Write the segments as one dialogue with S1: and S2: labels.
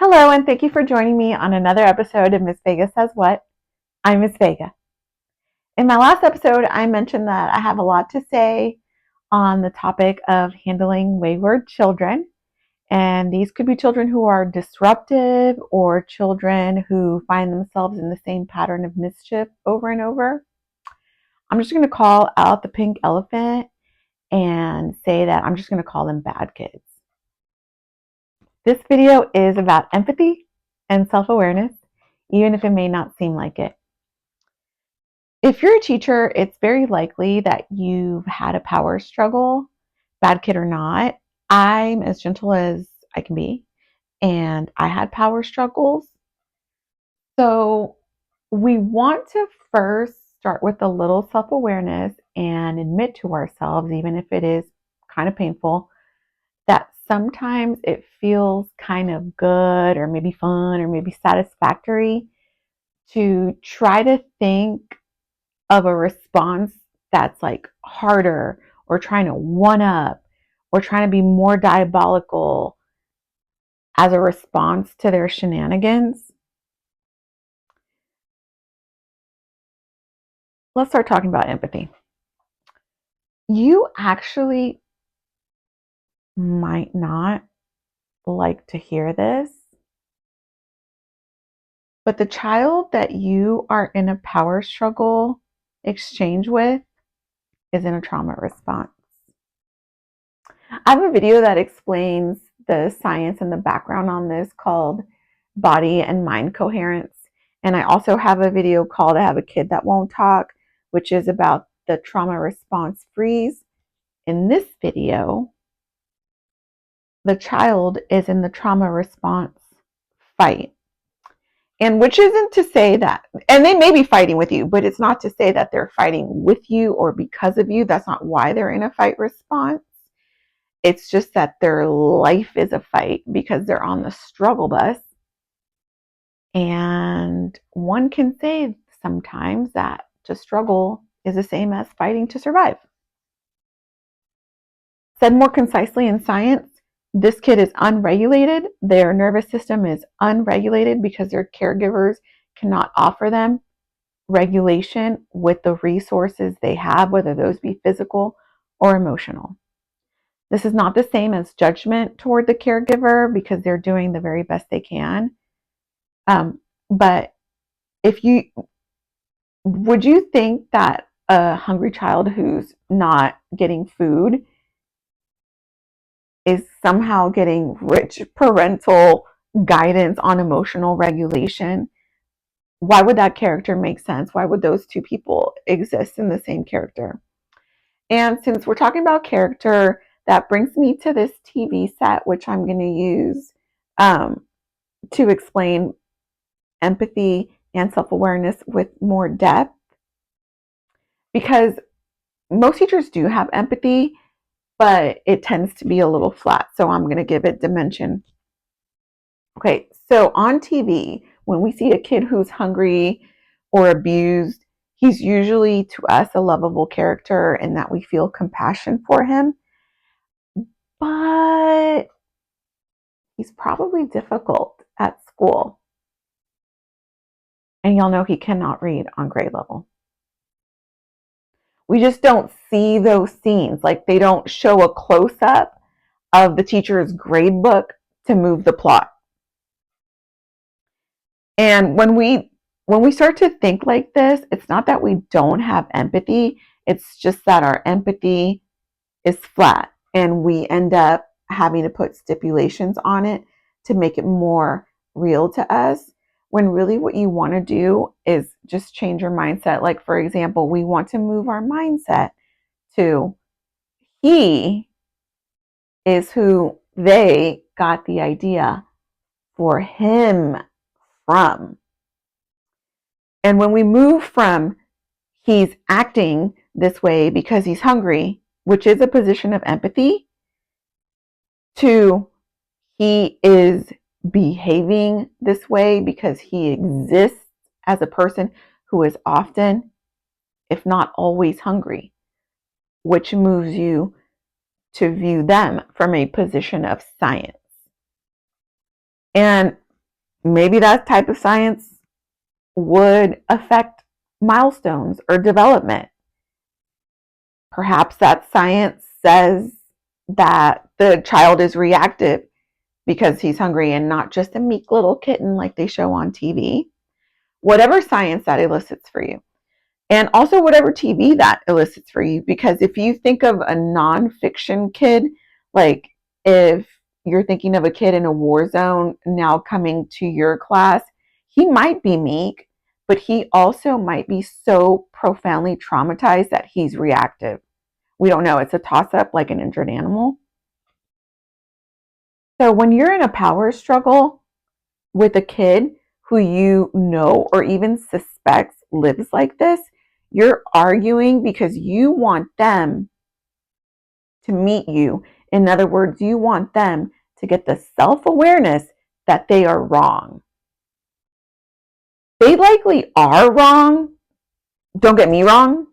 S1: Hello, and thank you for joining me on another episode of Miss Vega Says What. I'm Miss Vega. In my last episode, I mentioned that I have a lot to say on the topic of handling wayward children. And these could be children who are disruptive or children who find themselves in the same pattern of mischief over and over. I'm just going to call out the pink elephant and say that I'm just going to call them bad kids. This video is about empathy and self-awareness, even if it may not seem like it. If you're a teacher, it's very likely that you've had a power struggle, bad kid or not. I'm as gentle as I can be, and I had power struggles. So we want to first start with a little self-awareness and admit to ourselves, even if it is kind of painful, that sometimes it feels kind of good or maybe fun or maybe satisfactory to try to think of a response that's like harder or trying to one up or trying to be more diabolical as a response to their shenanigans. Let's start talking about empathy. You actually might not like to hear this, but the child that you are in a power struggle exchange with is in a trauma response. I have a video that explains the science and the background on this called Body and Mind Coherence. And I also have a video called I Have a Kid That Won't Talk, which is about the trauma response freeze. In this video, the child is in the trauma response fight. And which isn't to say that, and they may be fighting with you, but it's not to say that they're fighting with you or because of you. That's not why they're in a fight response. It's just that their life is a fight because they're on the struggle bus. And one can say sometimes that to struggle is the same as fighting to survive. Said more concisely in science, this kid is unregulated. Their nervous system is unregulated because their caregivers cannot offer them regulation with the resources they have, whether those be physical or emotional. This is not the same as judgment toward the caregiver because they're doing the very best they can. But if you would you think that a hungry child who's not getting food is somehow getting rich parental guidance on emotional regulation? Why would that character make sense? Why would those two people exist in the same character? And since we're talking about character, that brings me to this TV set, which I'm going to use to explain empathy and self-awareness with more depth. Because most teachers do have empathy, but it tends to be a little flat. So I'm going to give it dimension. Okay, so on TV, when we see a kid who's hungry or abused, he's usually to us a lovable character and that we feel compassion for him. But he's probably difficult at school. And y'all know he cannot read on grade level. We just don't see those scenes. Like they don't show a close-up of the teacher's grade book to move the plot. And when we start to think like this, it's not that we don't have empathy, it's just that our empathy is flat and we end up having to put stipulations on it to make it more real to us, when really what you want to do is just change your mindset. Like, for example, we want to move our mindset to he is who they got the idea for him from. And when we move from he's acting this way because he's hungry, which is a position of empathy, to he is behaving this way because he exists as a person who is often, if not always, hungry, which moves you to view them from a position of science. And Maybe that type of science would affect milestones or development. Perhaps that science says that the child is reactive because he's hungry and not just a meek little kitten like they show on TV. Whatever science that elicits for you. And also whatever TV that elicits for you. Because if you think of a nonfiction kid, like if you're thinking of a kid in a war zone now coming to your class, he might be meek, but he also might be so profoundly traumatized that he's reactive. We don't know. It's a toss up like an injured animal. So when you're in a power struggle with a kid who you know or even suspects lives like this, you're arguing because you want them to meet you. In other words, you want them to get the self-awareness that they are wrong. They likely are wrong. Don't get me wrong.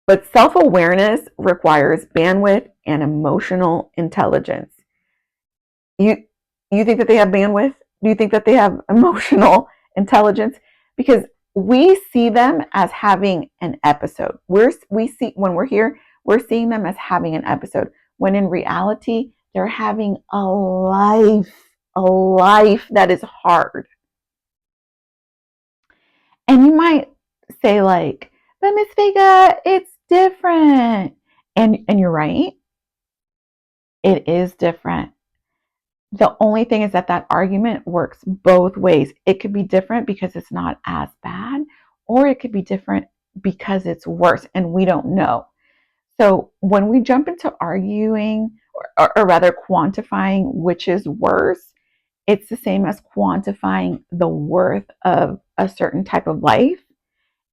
S1: But self-awareness requires bandwidth and emotional intelligence. You think that they have bandwidth? Do you think that they have emotional intelligence? Because we see them as having an episode. We see when we're here, we're seeing them as having an episode. When in reality, they're having a life that is hard. And you might say like, but Miss Vega, it's different. And you're right. It is different. The only thing is that that argument works both ways. It could be different because it's not as bad, or it could be different because it's worse and we don't know. So when we jump into arguing, or rather quantifying which is worse, it's the same as quantifying the worth of a certain type of life.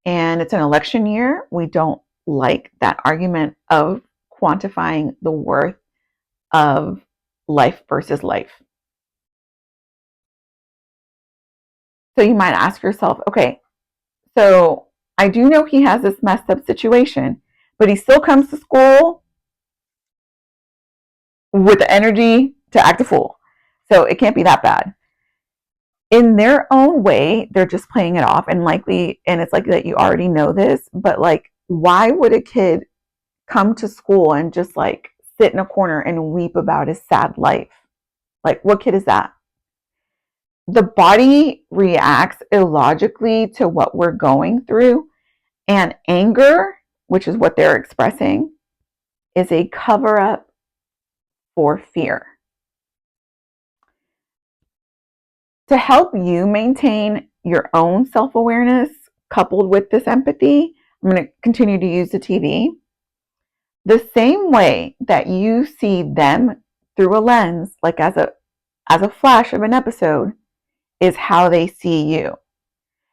S1: And it's an election year. We don't like that argument of quantifying the worth of life versus life. So you might ask yourself, okay, so I do know he has this messed up situation, but he still comes to school with the energy to act a fool. So it can't be that bad. In their own way, they're just playing it off, and it's likely that you already know this, but like, why would a kid come to school and just like sit in a corner and weep about his sad life? Like, what kid is that? The body reacts illogically to what we're going through, and anger, which is what they're expressing, is a cover up for fear. To help you maintain your own self awareness coupled with this empathy, I'm going to continue to use the TV. The same way that you see them through a lens, like as a flash of an episode, is how they see you.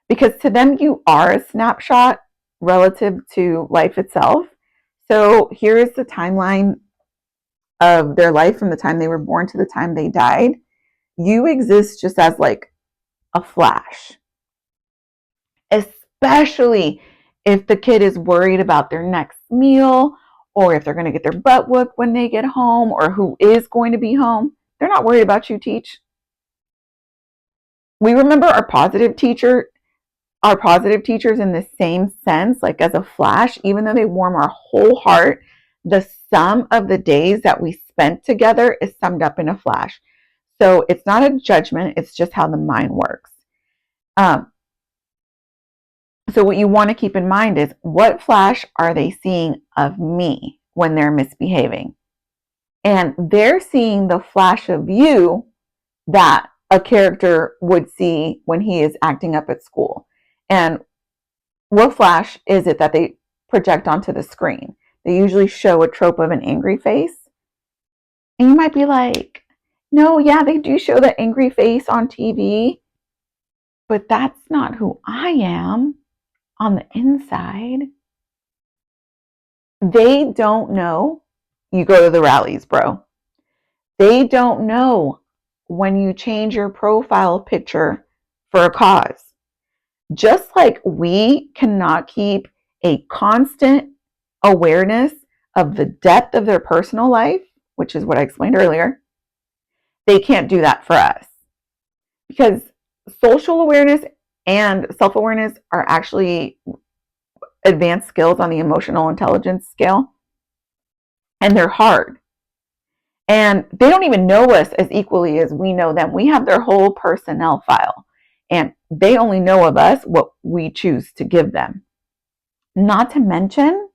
S1: Because to them, you are a snapshot relative to life itself. So here is the timeline of their life from the time they were born to the time they died. You exist just as like a flash. Especially if the kid is worried about their next meal, or if they're going to get their butt whooped when they get home, or who is going to be home. They're not worried about you, Teach. We remember our positive teachers in the same sense, like as a flash, even though they warm our whole heart, the sum of the days that we spent together is summed up in a flash. So it's not a judgment, it's just how the mind works. So what you want to keep in mind is, what flash are they seeing of me when they're misbehaving? And they're seeing the flash of you that a character would see when he is acting up at school. And what flash is it that they project onto the screen? They usually show a trope of an angry face. And you might be like, no, yeah, they do show the angry face on TV, but that's not who I am on the inside. They don't know. You go to the rallies, bro. They don't know when you change your profile picture for a cause. Just like we cannot keep a constant awareness of the depth of their personal life, which is what I explained earlier, they can't do that for us. because social awareness and self-awareness are actually advanced skills on the emotional intelligence scale, and they're hard. And they don't even know us as equally as we know them. We have their whole personnel file, and they only know of us what we choose to give them. Not to mention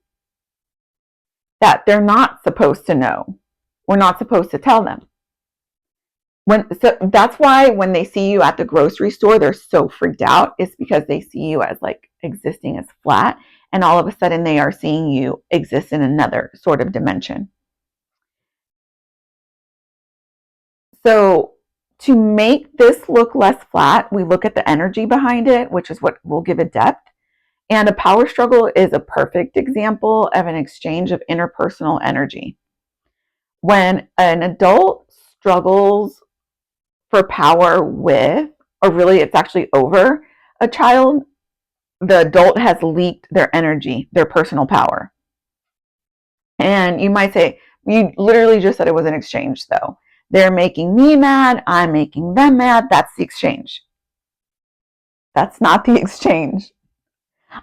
S1: that they're not supposed to know. We're not supposed to tell them. So that's why when they see you at the grocery store, they're so freaked out. It's because they see you as like existing as flat, and all of a sudden they are seeing you exist in another sort of dimension. So to make this look less flat, we look at the energy behind it, which is what will give it depth. And a power struggle is a perfect example of an exchange of interpersonal energy. When an adult struggles for power with, or really it's actually over, a child, the adult has leaked their energy, their personal power. And you might say, you literally just said it was an exchange, though. They're making me mad, I'm making them mad. That's the exchange. That's not the exchange.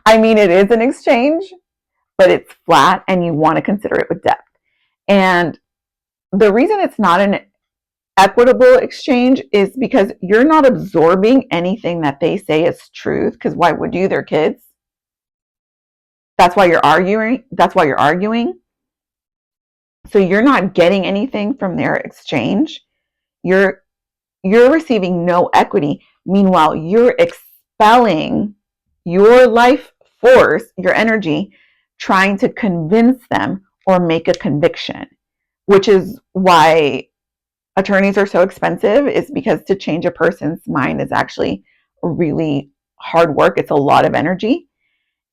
S1: I mean, it is an exchange, but it's flat and you want to consider it with depth. And the reason it's not an equitable exchange is because you're not absorbing anything that they say is truth, because why would you? They're kids. That's why you're arguing. So you're not getting anything from their exchange. You're receiving no equity. Meanwhile, you're expelling your life force, your energy, trying to convince them or make a conviction, which is why attorneys are so expensive, is because to change a person's mind is actually really hard work. It's a lot of energy.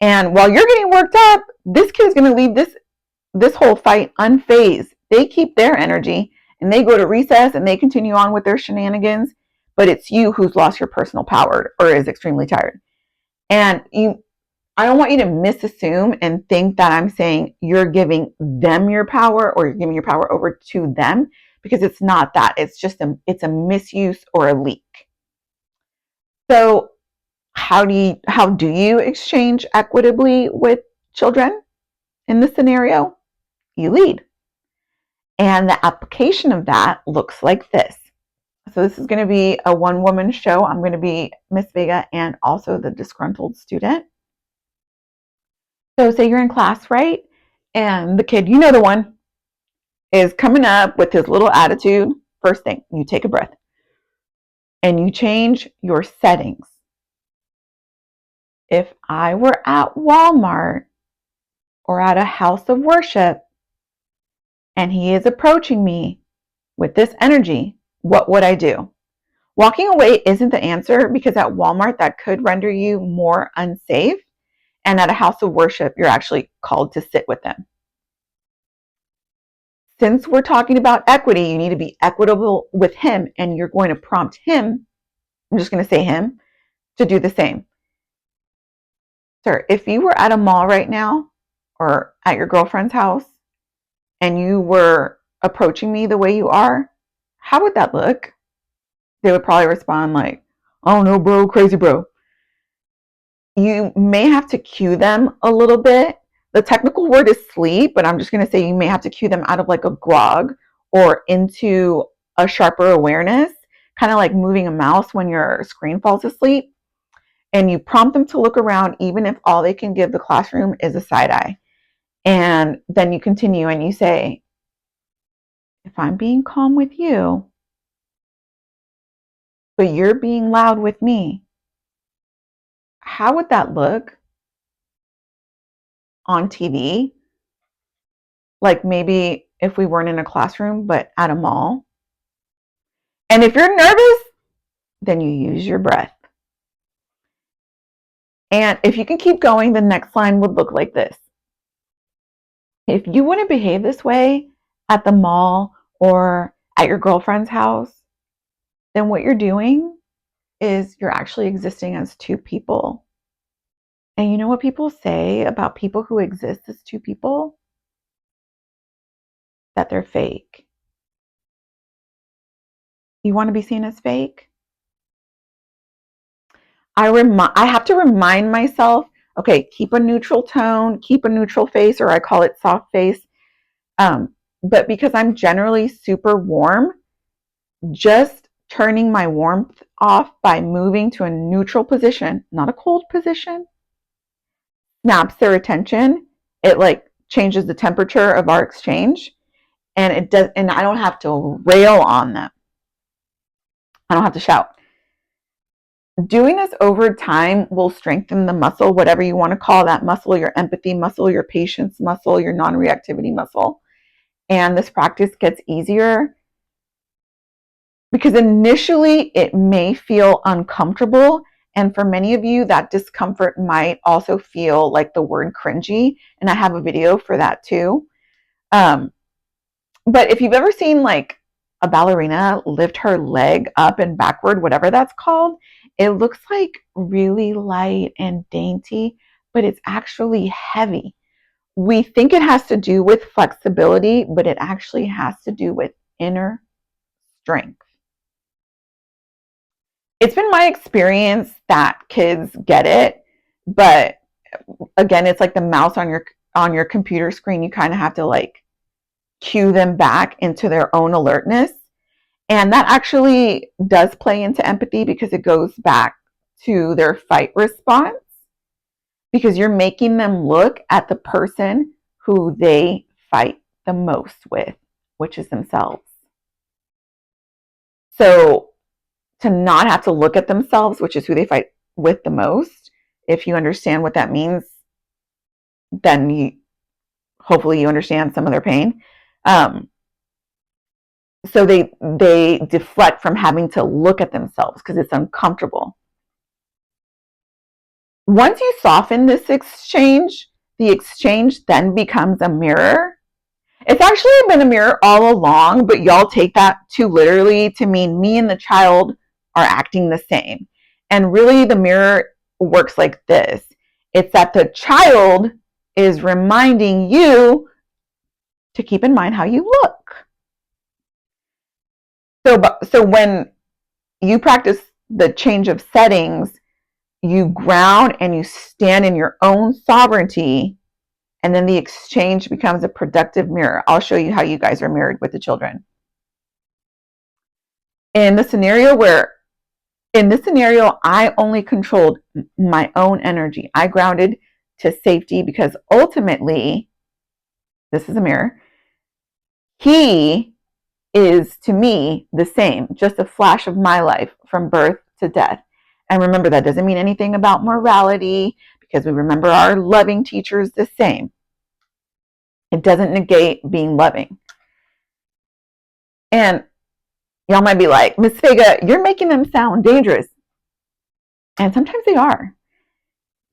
S1: And while you're getting worked up, this kid is going to leave this whole fight unfazed. They keep their energy and they go to recess and they continue on with their shenanigans, but it's you who's lost your personal power or is extremely tired. And I don't want you to misassume and think that I'm saying you're giving them your power or you're giving your power over to them, because it's not that. It's just it's a misuse or a leak. So how do you exchange equitably with children in this scenario? You lead. And the application of that looks like this. So this is going to be a one-woman show. I'm going to be Miss Vega and also the disgruntled student. So say you're in class, right? And the kid, you know the one, is coming up with his little attitude. First thing, you take a breath and you change your settings. If I were at Walmart or at a house of worship and he is approaching me with this energy, what would I do? Walking away isn't the answer, because at Walmart that could render you more unsafe. And at a house of worship, you're actually called to sit with them. Since we're talking about equity, you need to be equitable with him, and you're going to prompt him, I'm just going to say him, to do the same. Sir, if you were at a mall right now or at your girlfriend's house and you were approaching me the way you are, how would that look? They would probably respond like, oh no, bro, crazy bro. You may have to cue them a little bit. The technical word is sleep, but I'm just going to say you may have to cue them out of like a grog or into a sharper awareness, kind of like moving a mouse when your screen falls asleep. And you prompt them to look around, even if all they can give the classroom is a side eye. And then you continue and you say, if I'm being calm with you, but you're being loud with me, how would that look on TV? Like maybe if we weren't in a classroom, but at a mall. And if you're nervous, then you use your breath. And if you can keep going, the next line would look like this. If you wouldn't behave this way at the mall or at your girlfriend's house, then what you're doing is you're actually existing as two people. And you know what people say about people who exist as two people? That they're fake. You want to be seen as fake? I have to remind myself, okay, keep a neutral tone, keep a neutral face, or I call it soft face. But because I'm generally super warm, just turning my warmth off by moving to a neutral position, not a cold position, snaps their attention. It like changes the temperature of our exchange, and it does, and I don't have to rail on them. I don't have to shout. Doing this over time will strengthen the muscle, whatever you want to call that muscle, your empathy muscle, your patience muscle, your non-reactivity muscle. And this practice gets easier because initially it may feel uncomfortable. And for many of you, that discomfort might also feel like the word cringy. And I have a video for that too. But if you've ever seen like a ballerina lift her leg up and backward, whatever that's called, it looks like really light and dainty, but it's actually heavy. We think it has to do with flexibility, but it actually has to do with inner strength. It's been my experience that kids get it, but again, it's like the mouse on your computer screen. You kind of have to like cue them back into their own alertness. And that actually does play into empathy because it goes back to their fight response, because you're making them look at the person who they fight the most with, which is themselves. So to not have to look at themselves, which is who they fight with the most, if you understand what that means, then hopefully you understand some of their pain. So they deflect from having to look at themselves because it's uncomfortable. Once you soften this exchange, the exchange then becomes a mirror. It's actually been a mirror all along, but y'all take that too literally to mean me and the child are acting the same. And really the mirror works like this. It's that the child is reminding you to keep in mind how you look. So when you practice the change of settings, you ground and you stand in your own sovereignty, and then the exchange becomes a productive mirror. I'll show you how you guys are mirrored with the children. In this scenario, I only controlled my own energy. I grounded to safety because ultimately, this is a mirror, he is to me the same, just a flash of my life from birth to death. And remember, that doesn't mean anything about morality because we remember our loving teachers the same. It doesn't negate being loving. And y'all might be like, Miss Vega, you're making them sound dangerous. And sometimes they are.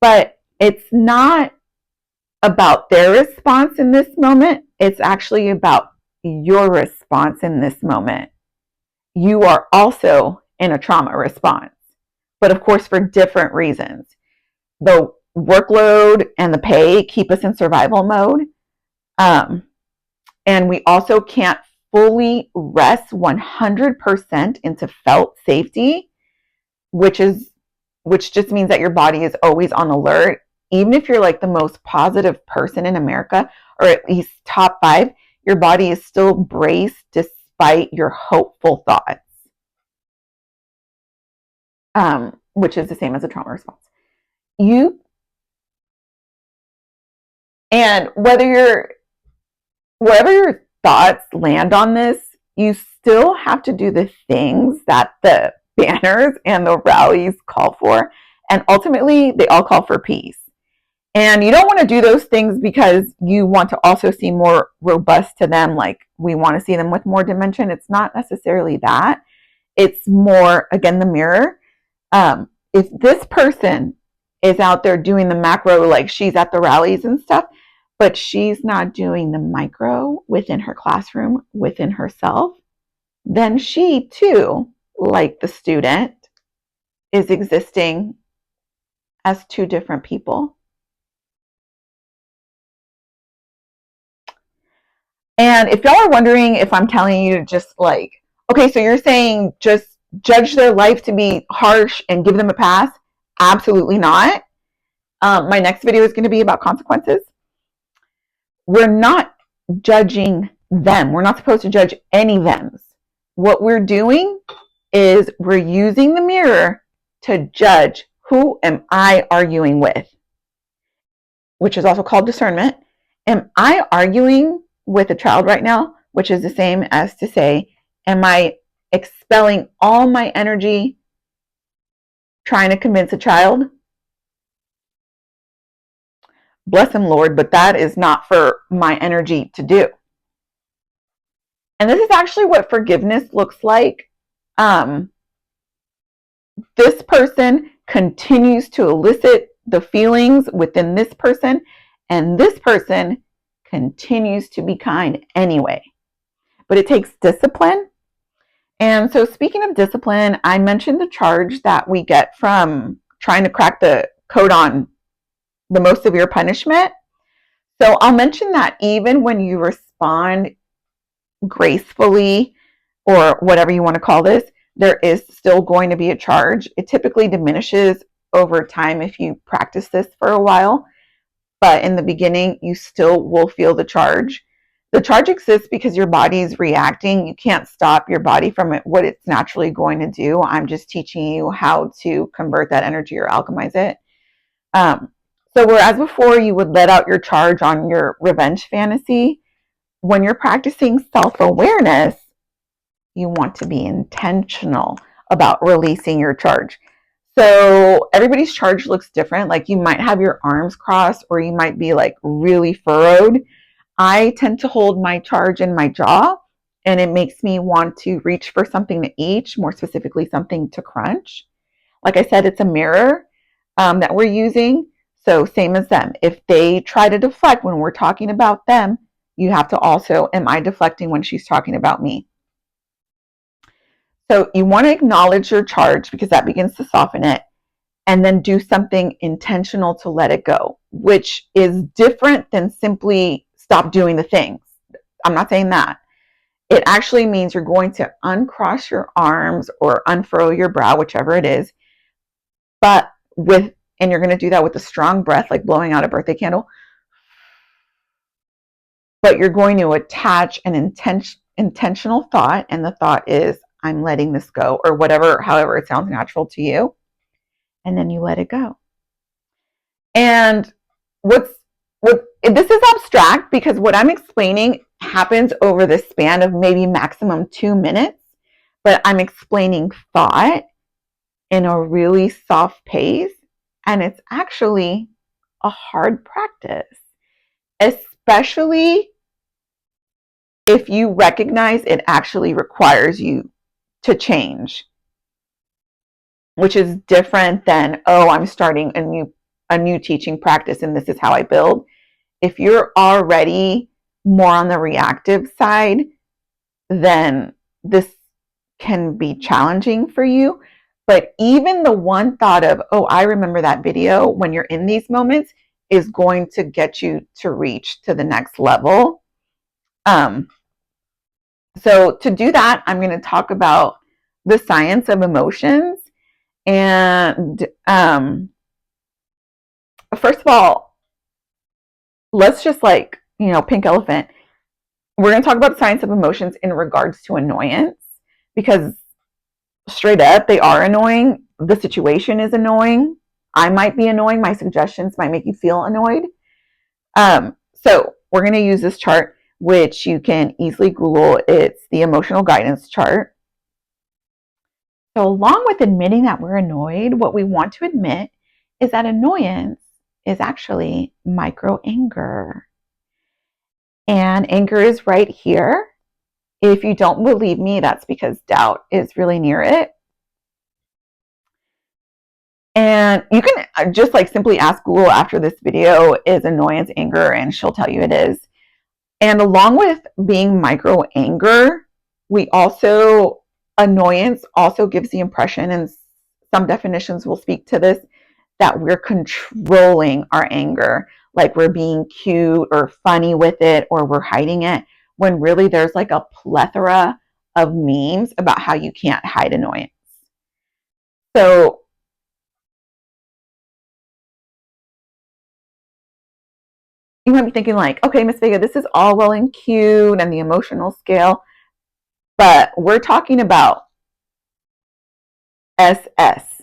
S1: But it's not about their response in this moment. It's actually about your response in this moment. You are also in a trauma response, but of course for different reasons. The workload and the pay keep us in survival mode. And we also can't fully rest 100% into felt safety, which just means that your body is always on alert. Even if you're like the most positive person in America, or at least top 5, your body is still braced despite your hopeful thoughts, which is the same as a trauma response. And whatever your thoughts land on this, you still have to do the things that the banners and the rallies call for. And ultimately, they all call for peace. And you don't want to do those things because you want to also seem more robust to them, like we want to see them with more dimension. It's not necessarily that. It's more, again, the mirror. If this person is out there doing the macro, like she's at the rallies and stuff, but she's not doing the micro within her classroom, within herself, then she too, like the student, is existing as two different people. And if y'all are wondering if I'm telling you to just like, okay, so you're saying just judge their life to be harsh and give them a pass? Absolutely not. My next video is going to be about consequences. We're not judging them. We're not supposed to judge any thems. What we're doing is we're using the mirror to judge, who am I arguing with, which is also called discernment. Am I arguing with a child right now, which is the same as to say, am I expelling all my energy trying to convince a child? Bless him, Lord, but that is not for my energy to do. And this is actually what forgiveness looks like. This person continues to elicit the feelings within this person, and this person continues to be kind anyway. But it takes discipline. And so, speaking of discipline, I mentioned the charge that we get from trying to crack the code on the most severe punishment. So, I'll mention that even when you respond gracefully, or whatever you want to call this, there is still going to be a charge. It typically diminishes over time if you practice this for a while, but in the beginning, you still will feel the charge. The charge exists because your body's reacting. You can't stop your body from what it's naturally going to do. I'm just teaching you how to convert that energy or alchemize it. So whereas before you would let out your charge on your revenge fantasy, when you're practicing self-awareness, you want to be intentional about releasing your charge. So everybody's charge looks different. Like you might have your arms crossed, or you might be like really furrowed. I tend to hold my charge in my jaw, and it makes me want to reach for something to eat, more specifically something to crunch. Like I said, it's a mirror that we're using. So same as them. If they try to deflect when we're talking about them, you have to also, am I deflecting when she's talking about me? So you want to acknowledge your charge because that begins to soften it, and then do something intentional to let it go, which is different than simply stop doing the things. I'm not saying that. It actually means you're going to uncross your arms or unfurl your brow, whichever it is, and you're going to do that with a strong breath, like blowing out a birthday candle. But you're going to attach an intentional thought, and the thought is, I'm letting this go, or whatever, however it sounds natural to you. And then you let it go. And this is abstract because what I'm explaining happens over the span of maybe maximum 2 minutes, but I'm explaining thought in a really soft pace, and it's actually a hard practice, especially if you recognize it actually requires you to change, which is different than, oh, I'm starting a new teaching practice and this is how I build. If you're already more on the reactive side, then this can be challenging for you. But even the one thought of, oh, I remember that video, when you're in these moments, is going to get you to reach to the next level. So to do that, I'm going to talk about the science of emotions. And first of all, let's just pink elephant. We're going to talk about the science of emotions in regards to annoyance, because straight up, they are annoying. The situation is annoying. I might be annoying. My suggestions might make you feel annoyed. So we're going to use this chart, which you can easily Google. It's the emotional guidance chart. So along with admitting that we're annoyed, what we want to admit is that annoyance is actually micro anger. And anger is right here. If you don't believe me, that's because doubt is really near it. And you can just simply ask Google after this video, is annoyance anger? And she'll tell you it is. And along with being micro anger, annoyance also gives the impression, and some definitions will speak to this, that we're controlling our anger, like we're being cute or funny with it, or we're hiding it, when really there's a plethora of memes about how you can't hide annoyance. So You might be thinking like, okay, Miss Vega, this is all well and cute and the emotional scale, but we're talking about SS.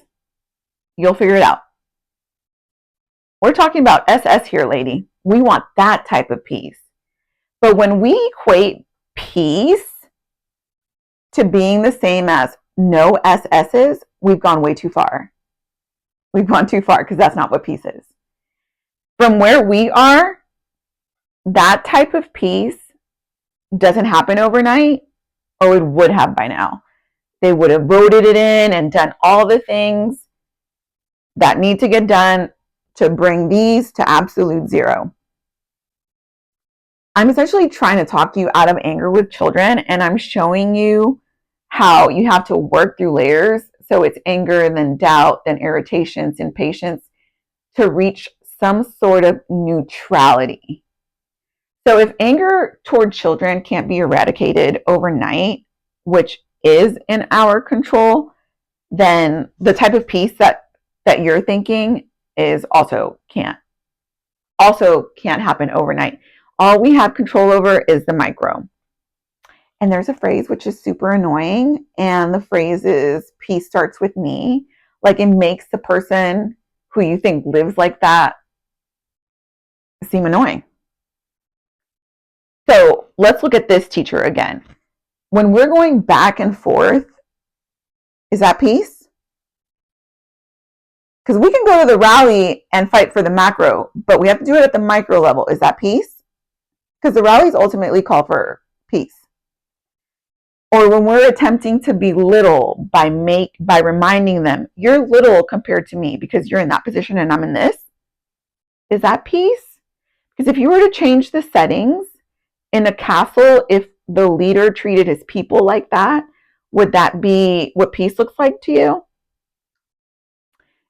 S1: You'll figure it out. We're talking about SS here, lady. We want that type of peace. But when we equate peace to being the same as no SS's, we've gone way too far. We've gone too far because that's not what peace is. From where we are, that type of peace doesn't happen overnight, or it would have by now. They would have voted it in and done all the things that need to get done to bring these to absolute zero. I'm essentially trying to talk you out of anger with children, and I'm showing you how you have to work through layers. So it's anger, then doubt, then irritations, impatience, to reach some sort of neutrality. So if anger toward children can't be eradicated overnight, which is in our control, then the type of peace that you're thinking is also can't happen overnight. All we have control over is the micro. And there's a phrase which is super annoying, and the phrase is peace starts with me. Like, it makes the person who you think lives like that seem annoying. So let's look at this teacher again. When we're going back and forth, is that peace? Because we can go to the rally and fight for the macro, but we have to do it at the micro level. Is that peace? Because the rallies ultimately call for peace. Or when we're attempting to belittle by reminding them, you're little compared to me because you're in that position and I'm in this. Is that peace? Because if you were to change the settings in a castle, if the leader treated his people like that, would that be what peace looks like to you?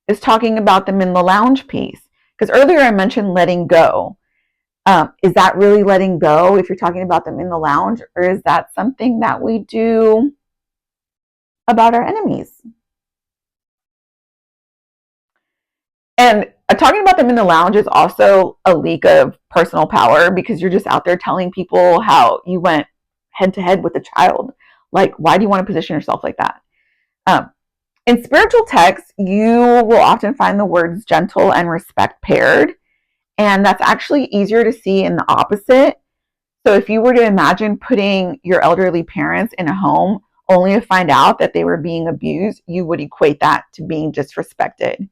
S1: Is talking about them in the lounge piece. Because earlier I mentioned letting go. Is that really letting go if you're talking about them in the lounge? Or is that something that we do about our enemies? And talking about them in the lounge is also a leak of personal power, because you're just out there telling people how you went head to head with a child. Like, why do you want to position yourself like that? In spiritual texts, you will often find the words gentle and respect paired. And that's actually easier to see in the opposite. So if you were to imagine putting your elderly parents in a home only to find out that they were being abused, you would equate that to being disrespected.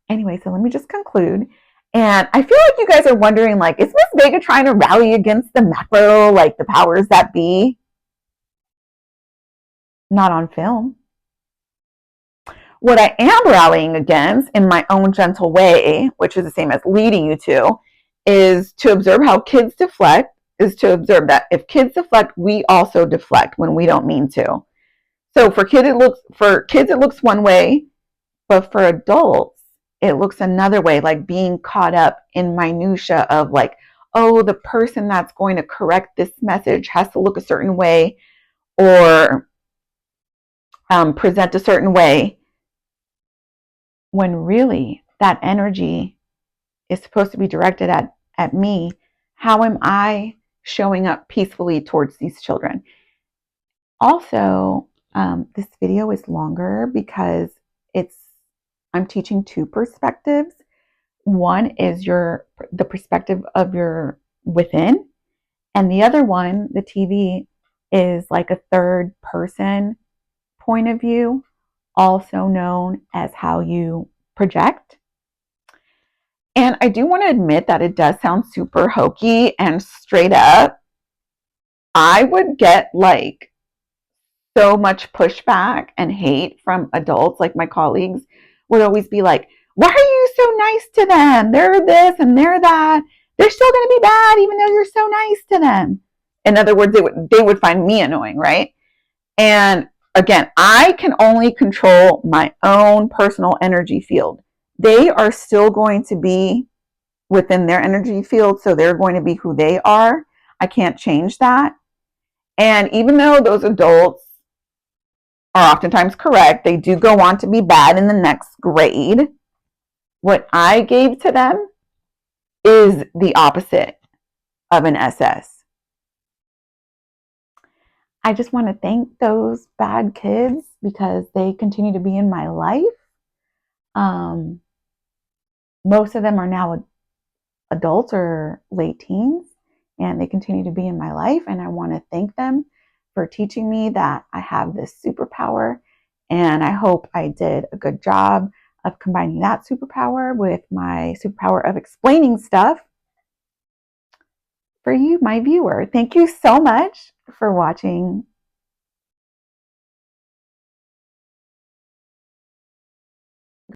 S1: Anyway, so let me just conclude. And I feel like you guys are wondering, like, is Miss Vega trying to rally against the macro, like the powers that be? Not on film. What I am rallying against in my own gentle way, which is the same as leading you to, is to observe how kids deflect, is to observe that if kids deflect, we also deflect when we don't mean to. So for kids it looks one way, but for adults, it looks another way, like being caught up in minutia of like, oh, the person that's going to correct this message has to look a certain way or present a certain way, when really that energy is supposed to be directed at me. How am I showing up peacefully towards these children? Also, this video is longer because I'm teaching two perspectives. One is the perspective of your within, and the other one, the TV, is like a third person point of view, also known as how you project. And I do want to admit that it does sound super hokey and straight up. I would get like so much pushback and hate from adults, like my colleagues would always be like, why are you so nice to them? They're this and they're that. They're still going to be bad even though you're so nice to them. In other words, they would find me annoying, right? And again, I can only control my own personal energy field. They are still going to be within their energy field, so they're going to be who they are. I can't change that. And even though those adults are oftentimes correct, they do go on to be bad in the next grade. what I gave to them is the opposite of an SS. I just want to thank those bad kids because they continue to be in my life. Most of them are now adults or late teens, and they continue to be in my life. And I want to thank them for teaching me that I have this superpower. And I hope I did a good job of combining that superpower with my superpower of explaining stuff for you, my viewer. Thank you so much for watching